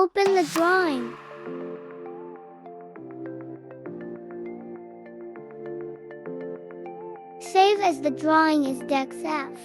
Open the drawing. Save as the drawing is DexF.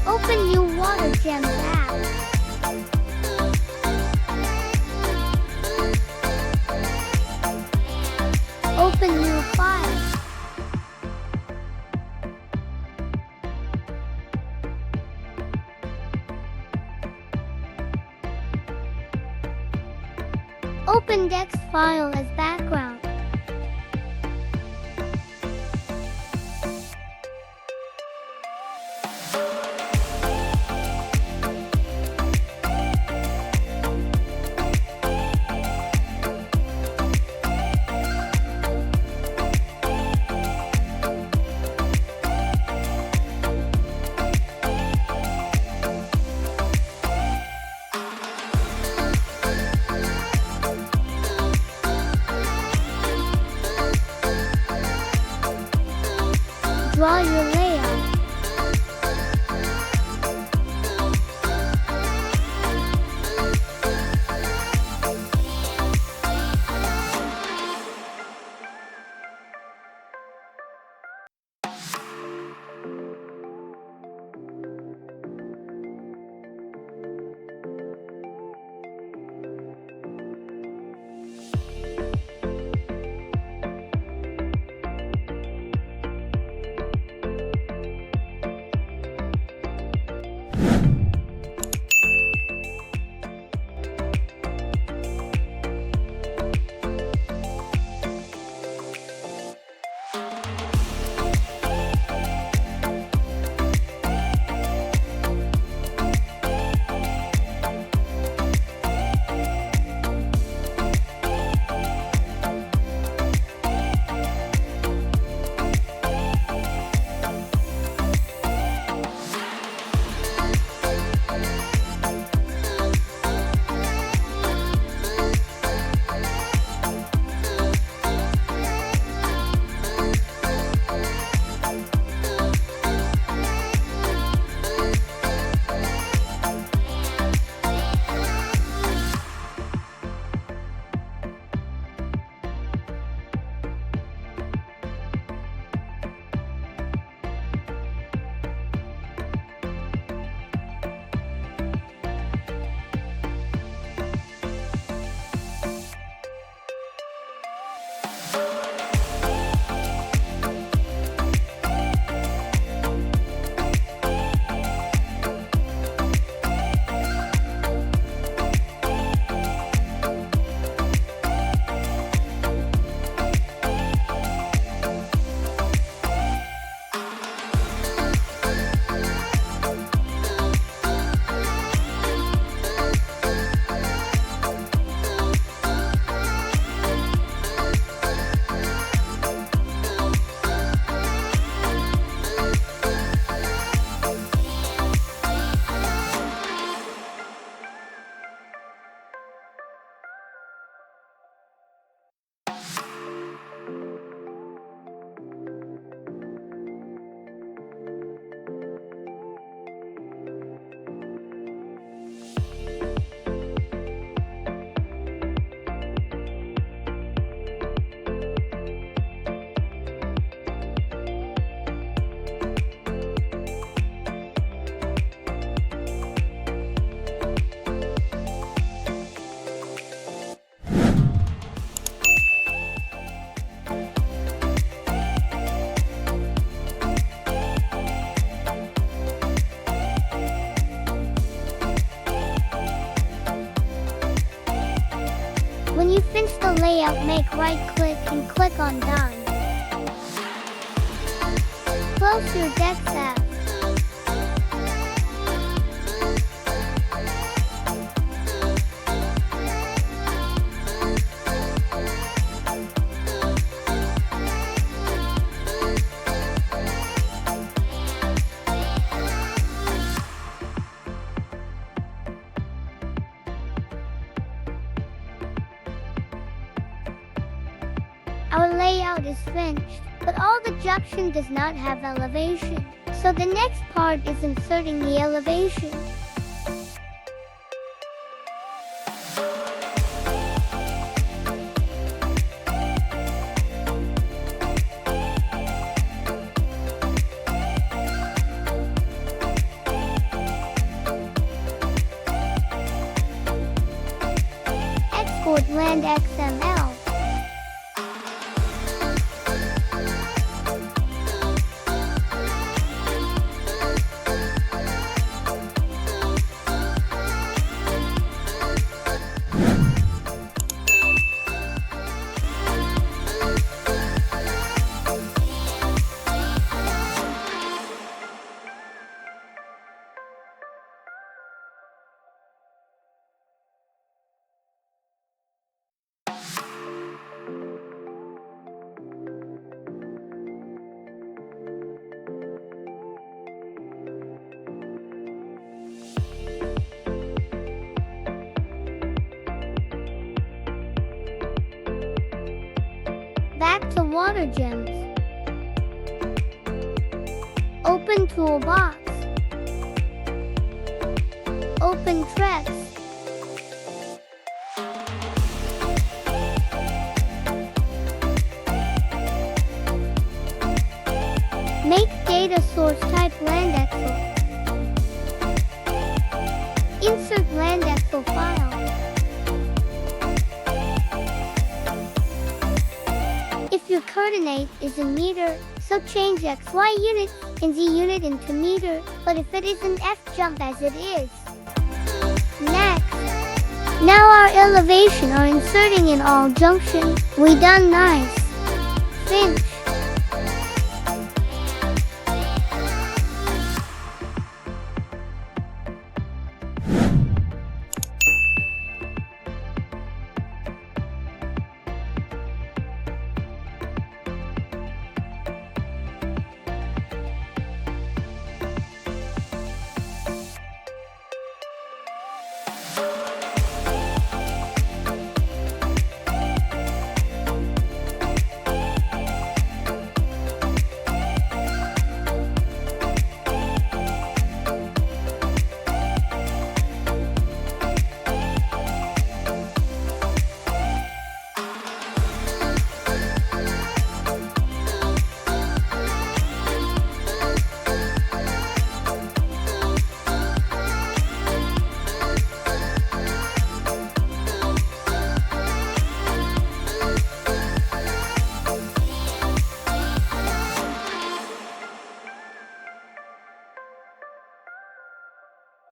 Open new water gems app. Open new file. Open Dex file as background. layout, make right-click and click on Done. Close your DexF. Our layout is finished, but all the junction does not have elevation. So the next part is inserting the elevation. Export LandXML. Back to water gems. Open Toolbox. Open TRex. Make data source type LandXML. Insert LandXML file. If your coordinate is in meter, so change XY unit and Z unit into meter, but if it is an F, jump as it is. Next. Now our elevation are inserting in all junction. We done nice. Finish.